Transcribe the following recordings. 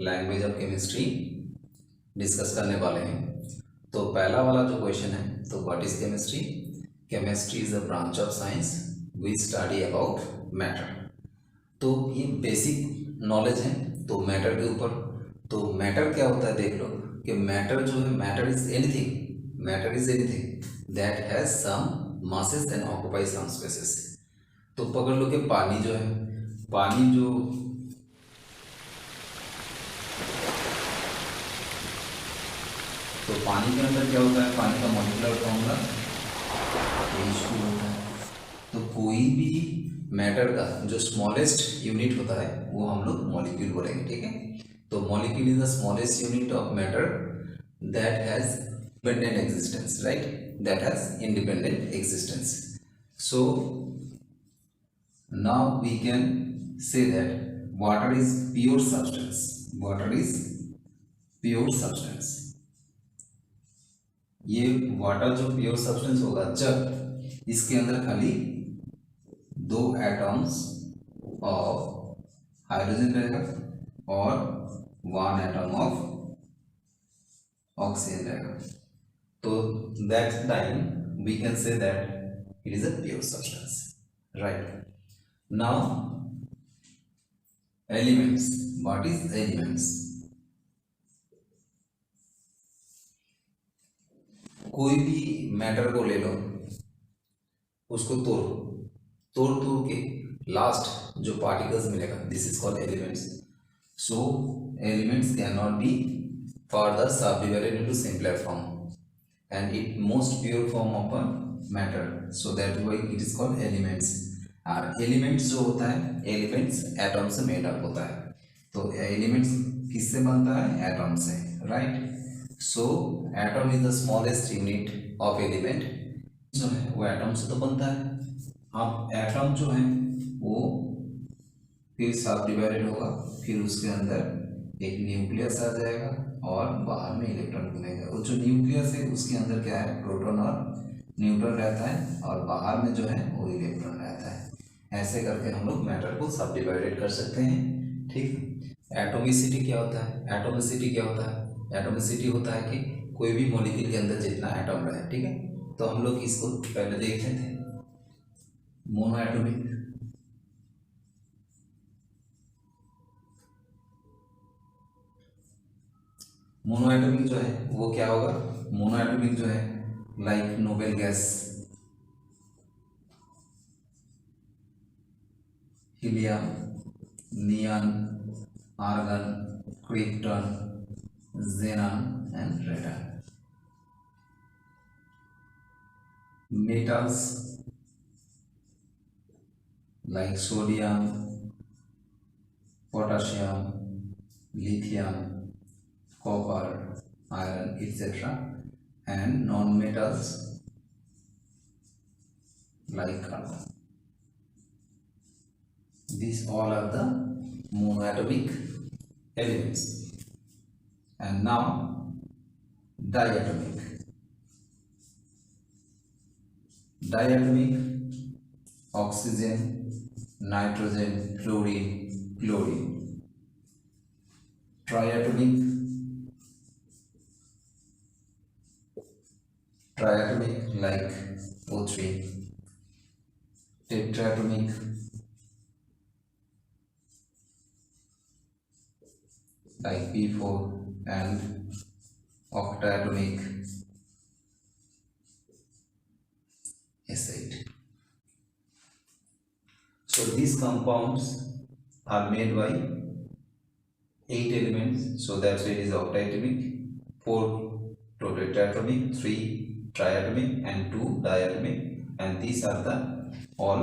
Language of chemistry discuss करने वाले हैं। तो पहला वाला जो क्वेश्चन है, तो what is chemistry? Chemistry is a branch of science which study about matter. तो ये बेसिक नॉलेज है तो मैटर के ऊपर। तो मैटर क्या होता है देख लो कि मैटर जो है, matter is anything that has some masses and occupy some spaces. तो पकड़ लो कि पानी जो है, पानी जो तो पानी के अंदर क्या होता है, पानी का मॉलिक्यूलर फॉर्मूला H2 होता है। तो कोई भी मैटर का जो स्मॉलेस्ट यूनिट होता है वो हम लोग मॉलिक्यूल बोलेंगे, ठीक है। तो molecule is the smallest unit of matter that has independent existence, right, that has independent existence. So now we can say that water is pure substance. Water is pure substance. ये water जो pure substance होगा जब इसके अंदर खाली 2 atoms of hydrogen रहेगा और 1 atom of oxygen रहेगा। तो that time we can say that it is a pure substance, right. Now elements. What is elements? कोई भी मैटर को ले लो, उसको तोड़ के लास्ट जो पार्टिकल्स मिलेगा, this is called elements. So elements can not be further subdivided into simpler form and it most pure form of a matter, so that why it is called elements. और elements जो होता है, elements atom से made up होता है। तो elements किससे बनता है? एटम से, right. So atom is the smallest unit of element जो है वो एटम से तो बनता है। अब एटम जो है वो फिर सब डिवाइडेड होगा, फिर उसके अंदर एक न्यूक्लियस आ जाएगा और बाहर में इलेक्ट्रॉन घूमेगा। वो जो न्यूक्लियस है उसके अंदर क्या है? प्रोटॉन और न्यूट्रॉन रहता है और बाहर में जो है वो इलेक्ट्रॉन रहता है। ऐसे करके हम लोग मैटर को सब डिवाइडेड कर सकते हैं, ठीक। एटोमिसिटी क्या होता है? एटोमिसिटी क्या होता है? एटोमिसिटी होता है कि कोई भी मॉलिक्यूल के अंदर जितना एटम रहे, ठीक है। तो हम लोग इसको पहले देख रहे थे, मोनो एटॉमिक, मोनो एटॉमिक जो है वो क्या होगा? मोनो एटॉमिक जो है like noble gas, helium, neon, argon, krypton, xenon and radon. Metals like sodium, potassium, lithium, copper, iron, etc. and non-metals like carbon. These all are the monoatomic elements. And now diatomic. Diatomic: oxygen, nitrogen, fluorine, chlorine. Triatomic: like O3. Tetratomic: like P4 and octatomic S8. So these compounds are made by 8 elements, so that's why it is octatomic, 4 tetratomic, 3 triatomic and 2 diatomic, and these are the all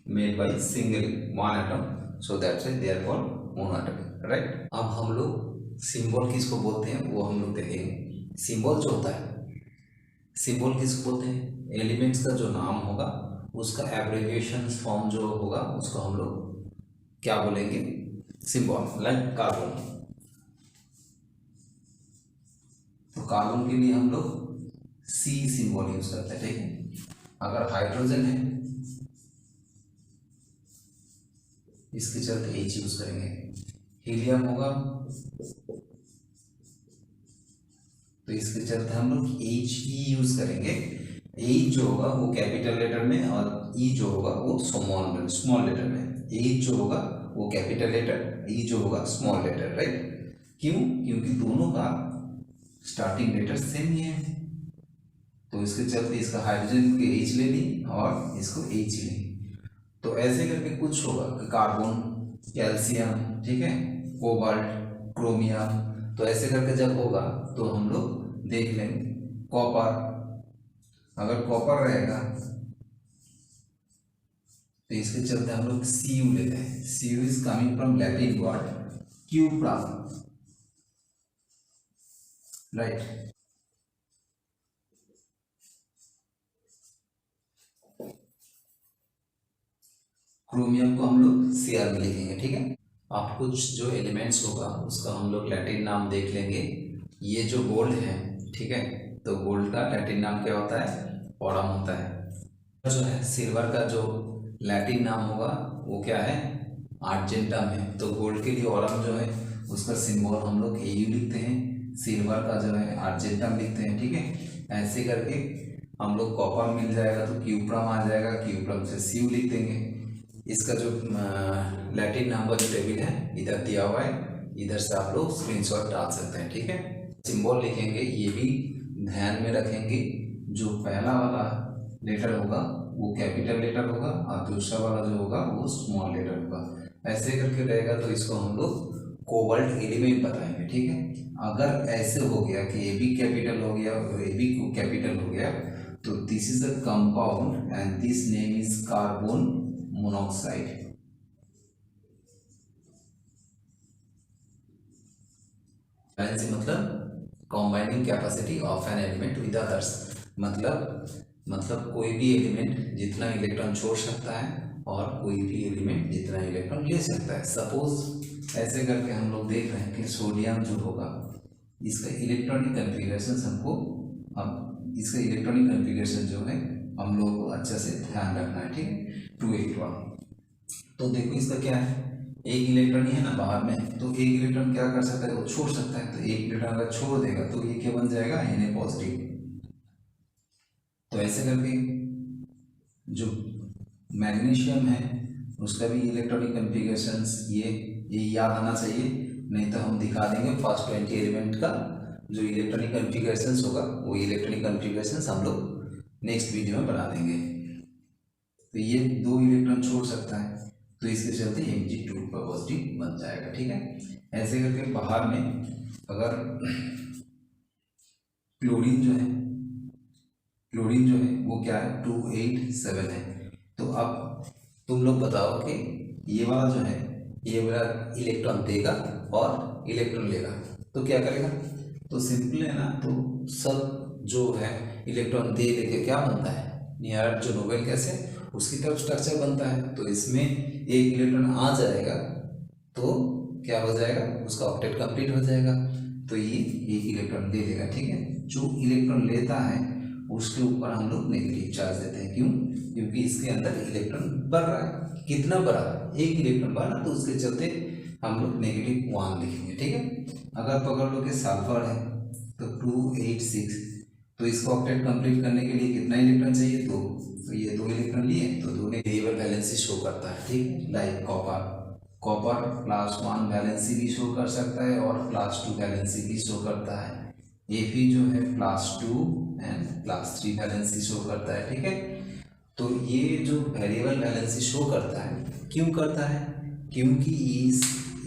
made by single one atom, so that's why they are called monoatomic, right? अब हम लोग symbol किसको बोलते हैं वो हम लोग देखेंगे। सिंबल जो होता है, सिंबल किसको बोलते हैं? एलिमेंट्स का जो नाम होगा उसका एब्रिविएशन फॉर्म जो होगा उसको हम लोग क्या बोलेंगे? सिंबल। लाइक कार्बन, तो कार्बन के लिए हम लोग सी सिंबल यूज करते हैं, ठीक है। अगर हाइड्रोजन है इसके चलते H यूज करेंगे, हीलियम होगा, तो इसके चलते हम लोग H ही यूज करेंगे। H जो होगा वो कैपिटल लेटर में और E जो होगा वो स्मॉल लेटर में। H जो होगा वो कैपिटल लेटर, E जो होगा स्मॉल लेटर, राइट। क्यों? क्योंकि दोनों का स्टार्टिंग लेटर सेम ही है, तो इसके चलते इसका हाइड्रोजन के H ले ली और इसको H ले। तो ऐसे करके कुछ होगा कि कार्बन, कैल्शियम, ठीक है, कोबाल्ट, क्रोमियम, तो ऐसे करके जब होगा तो हम लोग देख लेंगे। कॉपर, अगर कॉपर रहेगा तो इसके चलते हम लोग Cu लेते हैं। Cu is coming from Latin word cupra, right. Chromium को हम लोग Cr में लिखेंगे, ठीक है। आप कुछ जो एलिमेंट्स होगा उसका हम लोग लैटिन नाम देख लेंगे। ये जो गोल्ड है, ठीक है, तो गोल्ड का लैटिन नाम क्या होता है? ऑरम होता है। जो है सिल्वर का जो लैटिन नाम होगा वो क्या है? आर्जेंटम है। तो गोल्ड के लिए ऑरम जो है उसका सिंबल हम लोग Au लिखते हैं, सिल्वर का जो है आर्जेंटम लिखते हैं, ठीक है। ऐसे करके हम लोग कॉपर मिल जाएगा तो क्यूप्रम आ जाएगा, क्यूप्रम से Cu लिख देंगे। इसका जो लैटिन नाम का जो टेबल है इधर दिया हुआ है, इधर से आप लोग स्क्रीनशॉट डाल सकते हैं, ठीक है। सिंबल लिखेंगे, ये भी ध्यान में रखेंगे, जो पहला वाला लेटर होगा वो कैपिटल लेटर होगा और दूसरा वाला जो होगा वो स्मॉल लेटर होगा। ऐसे करके रहेगा तो इसको हम लोग कोबाल्ट एलिमेंट बताएंगे, ठीक है। अगर ऐसे हो गया कि ए बी कैपिटल हो गया और ए बी कैपिटल हो गया तो this is a compound and this name is carbon monoxide. मतलब combining capacity of an element with others, मतलब कोई भी एलिमेंट जितना इलेक्ट्रॉन छोड़ सकता है और कोई भी एलिमेंट जितना इलेक्ट्रॉन ले सकता है। सपोज ऐसे करके हम लोग देख रहे हैं कि सोडियम जो होगा इसका इलेक्ट्रॉनिक कन्फिगरेशन हमको, अब इसका इलेक्ट्रॉनिक कन्फिगरेशन जो है हम लोग को अच्छे से ध्यान रखना है, ठीक है। 2 इलेक्ट्रॉन, तो देखो इसका क्या है, एक इलेक्ट्रॉन ही है ना बाहर में, तो एक इलेक्ट्रॉन क्या कर सकता है? वो छोड़ सकता है। तो एक इलेक्ट्रॉन अगर छोड़ देगा तो ये क्या बन जाएगा? Na positive. तो ऐसे करके जो मैग्नीशियम है उसका भी इलेक्ट्रॉनिक कन्फिगरेशंस ये याद आना चाहिए, नहीं तो हम दिखा देंगे फर्स्ट 20 एलिमेंट का जो इलेक्ट्रॉनिक कन्फिगरेशंस होगा वो इलेक्ट्रॉनिक कन्फिगरेशंस हम लोग नेक्स्ट वीडियो में बना देंगे। तो ये 2 इलेक्ट्रॉन छोड़ सकता है तो इसके चलते Mg2 पॉजिटिव बन जाएगा, ठीक है। ऐसे करके बाहर में अगर क्लोरीन जो है वो क्या है? 287 है। तो अब तुम लोग बताओ कि ये वाला जो है ये वाला इलेक्ट्रॉन देगा और इलेक्ट्रॉन लेगा तो क्या करेगा? तो सिंपल है ना, तो सब जो है इलेक्ट्रॉन दे लेके क्या बनता है? नियर जो नोबेल गैस है उसकी तरफ स्ट्रक्चर बनता है। तो इसमें एक इलेक्ट्रॉन आ जाएगा तो क्या हो जाएगा? उसका ऑक्टेट कंप्लीट हो जाएगा। तो ये एक इलेक्ट्रॉन ले लेगा, ठीक है। जो इलेक्ट्रॉन लेता है उसके ऊपर हम लोग नेगेटिव चार्ज देते हैं। क्यों? क्योंकि इसके अंदर इलेक्ट्रॉन बढ़ रहा है। कितना बढ़ा? एक इलेक्ट्रॉन बढ़ा, तो उसके चलते हम लोग -1 लिखेंगे, ठीक है। अगर पकड़ लो कि सल्फर है तो 286, तो इसको ऑक्टेट कंप्लीट करने के लिए कितना इलेक्ट्रॉन चाहिए? 2। तो ये 2 इलेक्ट्रॉन लिए तो दोनों वेरिएबल वैलेंसी शो करता है, ठीक है। लाइक कॉपर +1 वैलेंसी भी शो कर सकता है और +2 वैलेंसी भी शो करता है। Fe जो है +2 एंड +3 वैलेंसी शो करता है, ठीक है। तो ये जो वेरिएबल वैलेंसी शो करता है, क्यों करता है? क्योंकि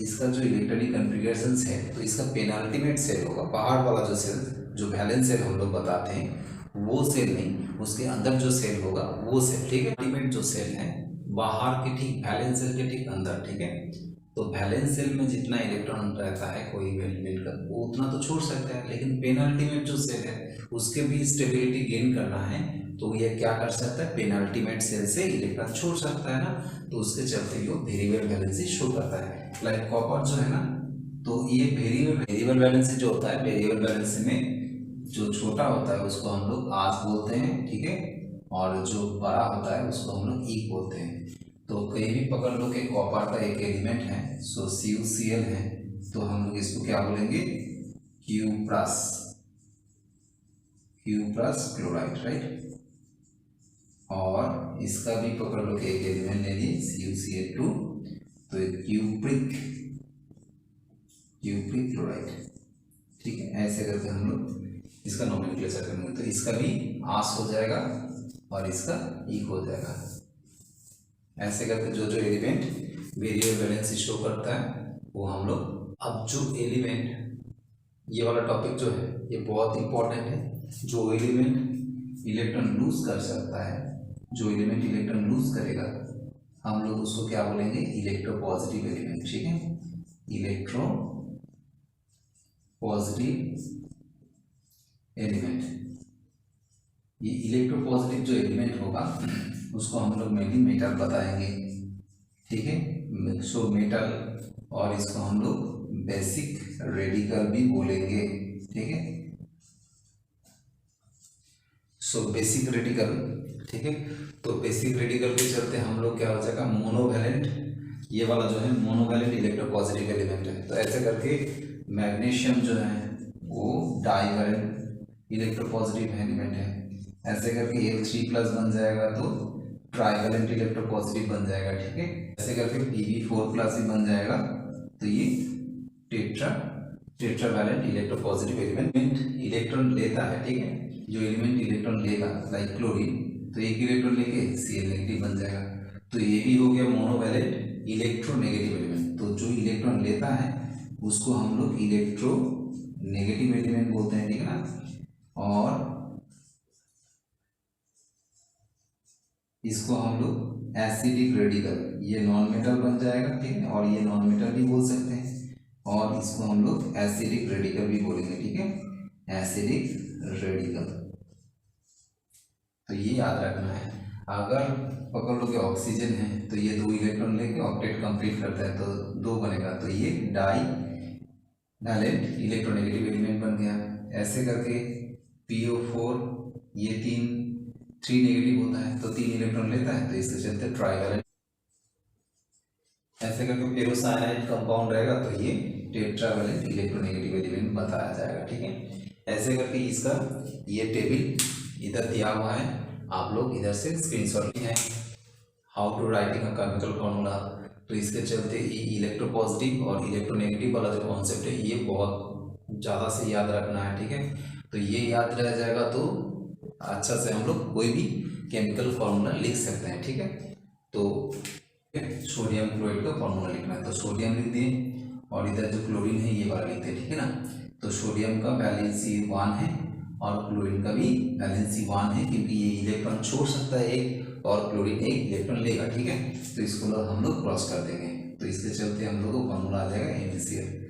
इसका जो इलेक्ट्रॉनिक कन्फिगरेशन है तो इसका पेनाल्टीमेट सेल होगा, बाहर वाला जो सेल जो वैलेंस सेल हम लोग बताते हैं वो सेल नहीं, उसके अंदर जो सेल होगा वो सेल, ठीक है। अल्टीमेट जो सेल है बाहर के ठीक वैलेंस सेल के ठीक अंदर, ठीक है। तो वैलेंस सेल में जितना इलेक्ट्रॉन रहता है कोई भी एलिमेंट का वो उतना तो छोड़ सकता है, लेकिन पेनाल्टीमेट जो सेल है उसके भी स्टेबिलिटी गेन करना है तो ये क्या कर सकता है? पेनाल्टीमेट सेल से इलेक्ट्रॉन छोड़ सकता है ना, तो उसके चलते ये वेरिएबल वैलेंसी शो करता है। लाइक कॉपर जो है ना, तो ये वेरिएबल वैलेंसी जो होता है, वेरिएबल वैलेंसी में जो छोटा होता है उसको हम लोग आज बोलते हैं, ठीक है, और जो बड़ा होता है उसको हम लोग ई बोलते हैं। तो कहीं भी पकड़ लो कि कॉपर का एक एलिमेंट है, सो CuCl है, तो हम लोग इसको क्या बोलेंगे, क्यूप्रस क्लोराइड, राइट। और इसका भी पकड़ लो कि एक एलिमेंट ले लिए CuCl2, तो क्यूप्रिक क्लोराइड, ठीक है। ऐसे करके हम लोग इसका नोमेनक्लेचर करेंगे, तो इसका भी आस हो जाएगा और इसका ईक हो जाएगा। ऐसे करके जो जो एलिमेंट वेरिएबल वैलेंसी शो करता है वो हम लोग। अब जो एलिमेंट, ये वाला टॉपिक जो है ये बहुत इंपॉर्टेंट है। जो एलिमेंट इलेक्ट्रॉन लूज कर सकता है, जो एलिमेंट इलेक्ट्रॉन लूज करेगा, हम लोग उसको क्या बोलेंगे, इलेक्ट्रोपॉजिटिव एलिमेंट, ठीक है। इलेक्ट्रोपॉजिटिव एलिमेंट, ये इलेक्ट्रोपॉजिटिव जो एलिमेंट होगा उसको हम लोग मेनली मेटल बताएंगे, ठीक है। सो मेटल, और इसको हम लोग बेसिक रेडिकल भी बोलेंगे, ठीक है। सो बेसिक रेडिकल, ठीक है। तो बेसिक रेडिकल के चलते हम लोग क्या हो जाएगा, मोनोवैलेंट, ये वाला जो है मोनोवैलेंट इलेक्ट्रोपॉजिटिव एलिमेंट है। तो ऐसे करके मैग्नीशियम जो है वो डाइवैलेंट इलेक्ट्रोपॉजिटिव एलिमेंट है। ऐसे करके Al3+ बन जाएगा तो ट्राइवैलेंट इलेक्ट्रोपॉजिटिव बन जाएगा, ठीक है। ऐसे करके Pb4+ भी बन जाएगा, तो ये टेट्रावैलेंट इलेक्ट्रोपॉजिटिव एलिमेंट इलेक्ट्रॉन लेता है, ठीक है। जो एलिमेंट इलेक्ट्रॉन लेगा लाइक क्लोरीन, तो एक इलेक्ट्रॉन लेके Cl नेगेटिव बन जाएगा, तो ये भी हो गया मोनोवैलेंट इलेक्ट्रोनेगेटिव एलिमेंट। तो जो इलेक्ट्रॉन लेता है उसको हम लोग इलेक्ट्रोनेगेटिव एलिमेंट बोलते हैं, ठीक है ना। और इसको हम लोग एसिडिक रेडिकल, ये नॉन मेटल बन जाएगा, ठीक है। और ये नॉन मेटल भी बोल सकते हैं, और इसको हम लोग एसिडिक रेडिकल भी बोलेंगे, ठीक है, एसिडिक रेडिकल। तो ये याद रखना है। अगर पकड़ लो कि ऑक्सीजन है तो ये 2 इलेक्ट्रॉन लेके ऑक्टेट कंप्लीट करता है, तो 2 बनेगा, तो ये डाइवैलेंट इलेक्ट्रोनेगेटिव एलिमेंट बन गया। ऐसे करके PO4, ये 3 नेगेटिव होता है, तो 3 इलेक्ट्रॉन लेता है, तो इसके चलते ट्राइवैलेंट। ऐसे करके फेरोसाइनाइड कंपाउंड रहेगा, तो ये टेट्रावैलेंट इलेक्ट्रोनेगेटिव एलिमेंट बताया जाएगा, ठीक है। ऐसे करके इसका ये टेबल इधर दिया हुआ है, आप लोग इधर से स्क्रीनशॉट लिए हैं। How to writing a chemical formula, तो इसके चलते ये इलेक्ट्रोपॉजिटिव और इलेक्ट्रोनेगेटिव वाला जो कॉन्सेप्ट है ये बहुत ज़्यादा से याद रखना है, ठीक है। तो ये याद रह जाएगा तो अच्छा से हम लोग कोई भी केमिकल फॉर्मूला लिख सकते हैं, ठीक है। तो सोडियम क्लोराइड का फॉर्मूला लिखना है, तो सोडियम लिख दिए, और इधर जो क्लोरीन है ये वाला लिखते हैं, ठीक है ना। तो सोडियम का वैलेंसी 1 है और क्लोरीन का भी वैलेंसी 1 है, क्योंकि ये इलेक्ट्रॉन छोड़ सकता है एक और क्लोरीन एक इलेक्ट्रॉन लेगा, ठीक है। तो इसको हम लोग क्रॉस कर देंगे, तो इसके चलते हम लोग को फॉर्मूला आ जाएगा NaCl।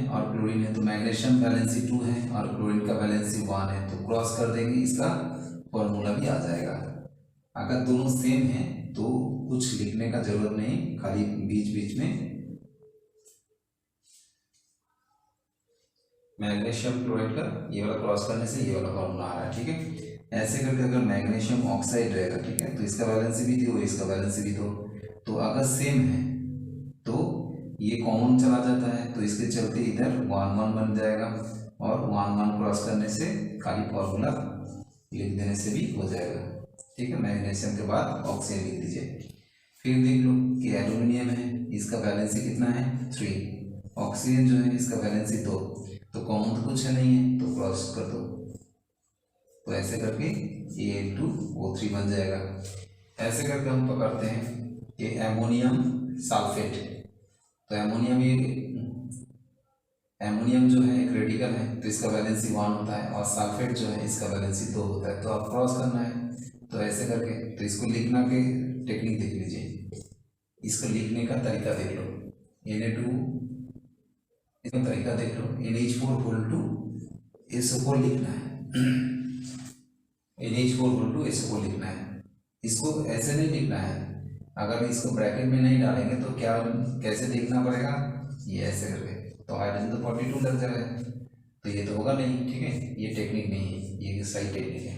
और क्लोरीन है तो मैग्नीशियम वैलेंसी 2 है और क्लोरीन का वैलेंसी 1 है, तो क्रॉस कर देंगे, इसका फॉर्मूला भी आ जाएगा। अगर दोनों सेम है तो कुछ लिखने का जरूरत नहीं, खाली बीच बीच में मैग्नीशियम क्लोराइड का ये वाला क्रॉस करने से ये वाला फॉर्मूला आ रहा है, ठीक है। ऐसे करके अगर मैग्नीशियम ऑक्साइड रहेगा, ठीक है, तो इसका वैलेंसी भी दो, इसका वैलेंसी भी दो, तो अगर सेम है तो ये कॉमन चला जाता है, तो इसके चलते इधर 1 1 बन जाएगा, और 1 1 क्रॉस करने से खाली फॉर्मूला लिख देने से भी हो जाएगा, ठीक है। मैग्नीशियम के बाद ऑक्सीजन लिख दीजिए। फिर देख लो कि एल्यूमिनियम है, इसका वैलेंसी कितना है 3, ऑक्सीजन जो है इसका वैलेंसी 2, तो कॉमन तो कुछ है नहीं है, तो क्रॉस कर दो, तो ऐसे करके Al2O3 बन जाएगा। ऐसे करके हम पकड़ते हैं कि एमोनियम सल्फेट, तो एमोनियम जो है एक रेडिकल है, तो इसका वैलेंसी 1 होता है, और सल्फेट जो है इसका वैलेंसी 2 होता है, तो आप क्रॉस करना है। तो ऐसे करके, तो इसको लिखना के टेक्निक देख लीजिए, इसको लिखने का तरीका देख लो, Na2 इसका तरीका देख लो, NH4 SO4 लिखना है, NH4 लिखना है, इसको ऐसे नहीं लिखना है। अगर इसको ब्रैकेट में नहीं डालेंगे तो क्या कैसे लिखना पड़ेगा, ये ऐसे करके, तो हाइड्रोजन तो 42 लग जाएगा, तो ये तो होगा नहीं, ठीक है, ये टेक्निक नहीं है, ये सही टेक्निक है।